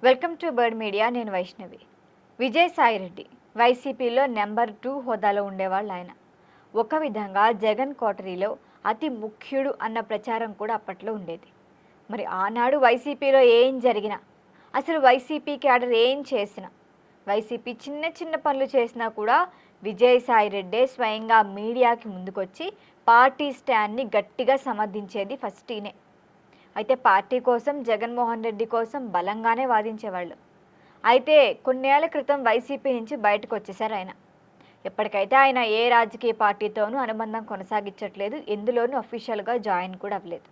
Welcome to bird media. నేను వైష్ణవి. విజయసాయిరెడ్డి వైసీపీలో number 2 హోదాలో ఉండేవాళ్ళు ఆయన. ఒక విధంగా జగన్ కోటరీలో అతి ముఖ్యుడు అన్న ప్రచారం కూడా అప్పట్లో ఉండేది. మరి ఆనాడు వైసీపీలో ఏం జరిగినా, అసలు వైసీపీ క్యాడర్ ఏం చేసినా, వైసీపీ చిన్న చిన్న పనులు చేసినా కూడా విజయసాయిరెడ్డే స్వయంగా మీడియాకి ముందుకొచ్చి పార్టీ స్టాండ్ని గట్టిగా సమర్థించేది ఫస్ట్ ఈయనే. అయితే పార్టీ కోసం, జగన్మోహన్ రెడ్డి కోసం బలంగానే వాదించేవాళ్ళు. అయితే కొన్నేళ్ల క్రితం వైసీపీ నుంచి బయటకు వచ్చేశారు ఆయన. ఎప్పటికైతే ఆయన ఏ రాజకీయ పార్టీతోనూ అనుబంధం కొనసాగించట్లేదు, ఎందులోనూ అఫీషియల్గా జాయిన్ కూడా అవ్వలేదు.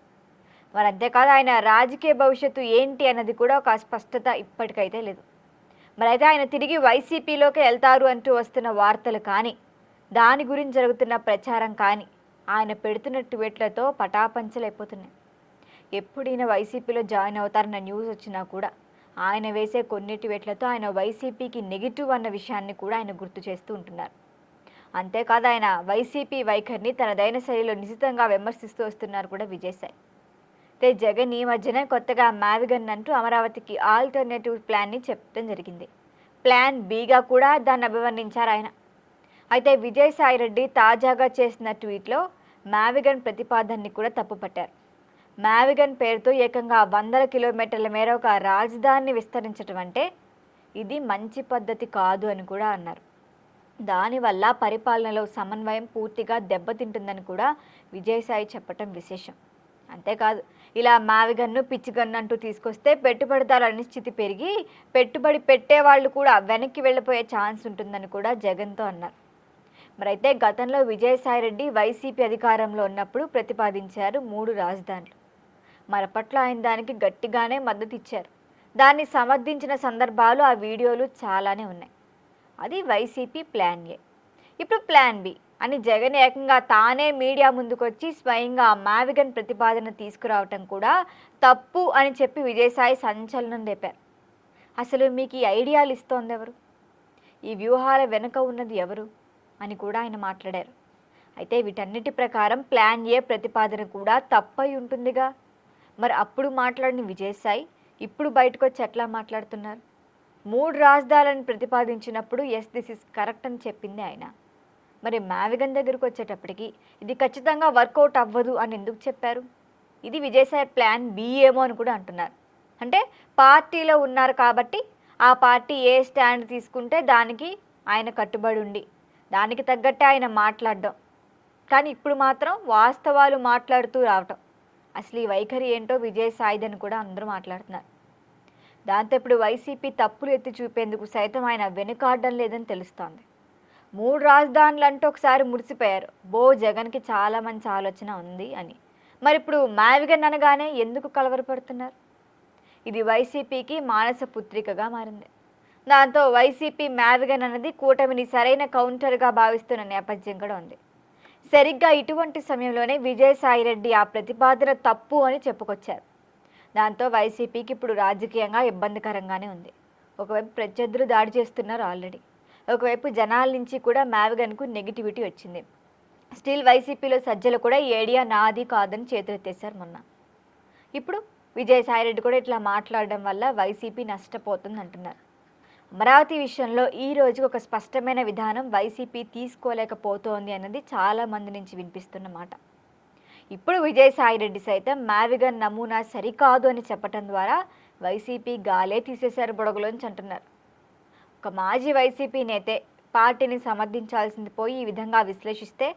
మరి అంతేకాదు ఆయన రాజకీయ భవిష్యత్తు ఏంటి అన్నది కూడా ఒక స్పష్టత ఇప్పటికైతే లేదు. మరి అయితే ఆయన తిరిగి వైసీపీలోకి వెళ్తారు అంటూ వస్తున్న వార్తలు కానీ, దాని గురించి జరుగుతున్న ప్రచారం కానీ, ఆయన పెడుతున్న ట్వీట్లతో పటాపంచలైపోతున్నాయి. ఎప్పుడు ఈయన వైసీపీలో జాయిన్ అవుతారన్న న్యూస్ వచ్చినా కూడా ఆయన వేసే కొన్ని ట్వీట్లతో ఆయన వైసీపీకి నెగిటివ్ అన్న విషయాన్ని కూడా ఆయన గుర్తు చేస్తూ ఉంటున్నారు. అంతేకాదు ఆయన వైసీపీ వైఖరిని తనదైన శైలిలో నిశితంగా విమర్శిస్తూ వస్తున్నారు కూడా విజయసాయి. అయితే జగన్ ఈ మధ్యన కొత్తగా మ్యావిగన్ అంటూ అమరావతికి ఆల్టర్నేటివ్ ప్లాన్ని చెప్పడం జరిగింది. ప్లాన్ బిగా కూడా దాన్ని అభివర్ణించారు ఆయన. అయితే విజయసాయిరెడ్డి తాజాగా చేసిన ట్వీట్లో మ్యావిగన్ ప్రతిపాదనని కూడా తప్పుపట్టారు. మ్యావిగన్ పేరుతో ఏకంగా 100 కిలోమీటర్ల మేర ఒక రాజధానిని విస్తరించడం అంటే ఇది మంచి పద్ధతి కాదు అని కూడా అన్నారు. దానివల్ల పరిపాలనలో సమన్వయం పూర్తిగా దెబ్బతింటుందని కూడా విజయసాయి చెప్పటం విశేషం. అంతేకాదు, ఇలా మ్యావిగన్ను పిచ్చిగన్ను అంటూ తీసుకొస్తే పెట్టుబడిదారుల అనిశ్చితి పెరిగి పెట్టుబడి పెట్టేవాళ్ళు కూడా వెనక్కి వెళ్ళిపోయే ఛాన్స్ ఉంటుందని కూడా జగన్తో అన్నారు. మరైతే గతంలో విజయసాయిరెడ్డి వైసీపీ అధికారంలో ఉన్నప్పుడు ప్రతిపాదించారు 3 రాజధానులు. మరపట్ల ఆయన దానికి గట్టిగానే మద్దతు ఇచ్చారు. దాన్ని సమర్థించిన సందర్భాలు, ఆ వీడియోలు చాలానే ఉన్నాయి. అది వైసీపీ ప్లాన్ ఏ. ఇప్పుడు ప్లాన్ బి అని జగన్ ఏకంగా తానే మీడియా ముందుకొచ్చి స్వయంగా మ్యావిగన్ ప్రతిపాదన తీసుకురావటం కూడా తప్పు అని చెప్పి విజయసాయి సంచలనం రేపారు. అసలు మీకు ఈ ఐడియాలు ఇస్తోంది ఎవరు? ఈ వ్యూహాల వెనుక ఉన్నది ఎవరు అని కూడా ఆయన మాట్లాడారు. అయితే వీటన్నిటి ప్రకారం ప్లాన్ ఏ ప్రతిపాదన కూడా తప్పై ఉంటుందిగా. మరి అప్పుడు మాట్లాడిన విజయసాయి ఇప్పుడు బయటకు వచ్చి ఎట్లా మాట్లాడుతున్నారు? 3 రాజధానులను ప్రతిపాదించినప్పుడు దిస్ ఇస్ కరెక్ట్ అని చెప్పింది ఆయన. మరి మ్యావిగన్ దగ్గరకు వచ్చేటప్పటికి ఇది ఖచ్చితంగా వర్కౌట్ అవ్వదు అని ఎందుకు చెప్పారు? ఇది విజయసాయి ప్లాన్ బి ఏమో అని కూడా అంటున్నారు. అంటే పార్టీలో ఉన్నారు కాబట్టి ఆ పార్టీ ఏ స్టాండ్ తీసుకుంటే దానికి ఆయన కట్టుబడి ఉండి దానికి తగ్గట్టే ఆయన మాట్లాడడం. కానీ ఇప్పుడు మాత్రం వాస్తవాలు మాట్లాడుతూ రావటం. అసలు ఈ వైఖరి ఏంటో విజయసాయిదని కూడా అందరూ మాట్లాడుతున్నారు. దాంతో ఇప్పుడు వైసీపీ తప్పులు ఎత్తి చూపేందుకు సైతం ఆయన వెనుకాడడం లేదని తెలుస్తోంది. 3 రాజధానులు అంటూ ఒకసారి మురిసిపోయారు. జగన్కి చాలా మంచి ఆలోచన ఉంది అని. మరి ఇప్పుడు మ్యావిగన్ అనగానే ఎందుకు కలవరపడుతున్నారు? ఇది వైసీపీకి మానస పుత్రికగా మారింది. దాంతో వైసీపీ మ్యావిగన్ అన్నది కూటమిని సరైన కౌంటర్గా భావిస్తున్న నేపథ్యం కూడా ఉంది. సరిగ్గా ఇటువంటి సమయంలోనే విజయసాయిరెడ్డి ఆ ప్రతిపాదన తప్పు అని చెప్పుకొచ్చారు. దాంతో వైసీపీకి ఇప్పుడు రాజకీయంగా ఇబ్బందికరంగానే ఉంది. ఒకవైపు ప్రత్యర్థులు దాడి చేస్తున్నారు ఆల్రెడీ. ఒకవైపు జనాల నుంచి కూడా మ్యావిగన్కు నెగిటివిటీ వచ్చింది. స్టిల్ వైసీపీలో సజ్జలు కూడా ఈ ఐడియా నాది కాదని చేతులెత్తేశారు మొన్న. ఇప్పుడు విజయసాయిరెడ్డి కూడా ఇట్లా మాట్లాడడం వల్ల వైసీపీ నష్టపోతుంది అంటున్నారు. అమరావతి విషయంలో ఈ రోజు ఒక స్పష్టమైన విధానం వైసీపీ తీసుకోలేకపోతోంది అన్నది చాలా మంది నుంచి వినిపిస్తున్న మాట. ఇప్పుడు విజయసాయిరెడ్డి సైతం మ్యావిగన్ నమూనా సరికాదు అని చెప్పటం ద్వారా వైసీపీ గాలే తీసేశారు బుడగలోంచి అంటున్నారు. ఒక మాజీ వైసీపీ నేతే పార్టీని సమర్థించాల్సింది పోయి ఈ విధంగా విశ్లేషిస్తే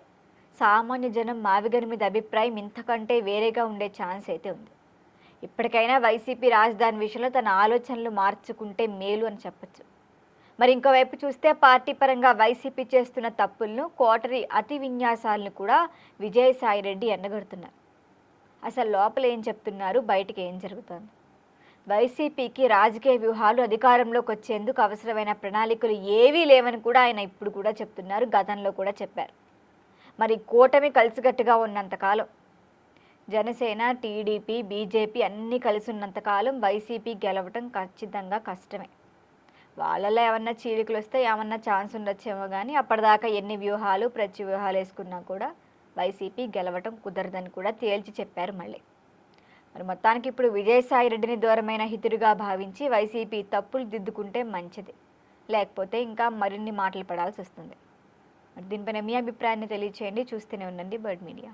సామాన్య జనం మ్యావిగన్ మీద అభిప్రాయం ఇంతకంటే వేరేగా ఉండే ఛాన్స్ అయితే ఉంది. ఇప్పటికైనా వైసీపీ రాజధాని విషయంలో తన ఆలోచనలు మార్చుకుంటే మేలు అని చెప్పచ్చు. మరి ఇంకోవైపు చూస్తే పార్టీ పరంగా వైసీపీ చేస్తున్న తప్పులను, కోటరీ అతి విన్యాసాలను కూడా విజయసాయిరెడ్డి ఎండగడుతున్నారు. అసలు లోపల ఏం చెప్తున్నారు, బయటికి ఏం జరుగుతుంది? వైసీపీకి రాజకీయ వ్యూహాలు అధికారంలోకి వచ్చేందుకు అవసరమైన ప్రణాళికలు ఏవీ లేవని కూడా ఆయన ఇప్పుడు కూడా చెప్తున్నారు, గతంలో కూడా చెప్పారు. మరి కూటమి కలిసికట్టుగా ఉన్నంతకాలం, జనసేన, టీడీపీ, బీజేపీ అన్నీ కలిసి ఉన్నంతకాలం వైసీపీ గెలవటం ఖచ్చితంగా కష్టమే. వాళ్ళలో ఏమన్నా చీలికలు వస్తే ఏమన్నా ఛాన్స్ ఉండొచ్చేమో కానీ అప్పటిదాకా ఎన్ని వ్యూహాలు ప్రతి వ్యూహాలు వేసుకున్నా కూడా వైసీపీ గెలవటం కుదరదని కూడా తేల్చి చెప్పారు మళ్ళీ. మరి మొత్తానికి ఇప్పుడు విజయసాయి రెడ్డిని దూరమైన హితుడిగా భావించి వైసీపీ తప్పులు దిద్దుకుంటే మంచిది, లేకపోతే ఇంకా మరిన్ని మాటలు పడాల్సి వస్తుంది. మరి దీనిపైన మీ అభిప్రాయాన్ని తెలియచేయండి. చూస్తూనే ఉండండి బర్డ్ మీడియా.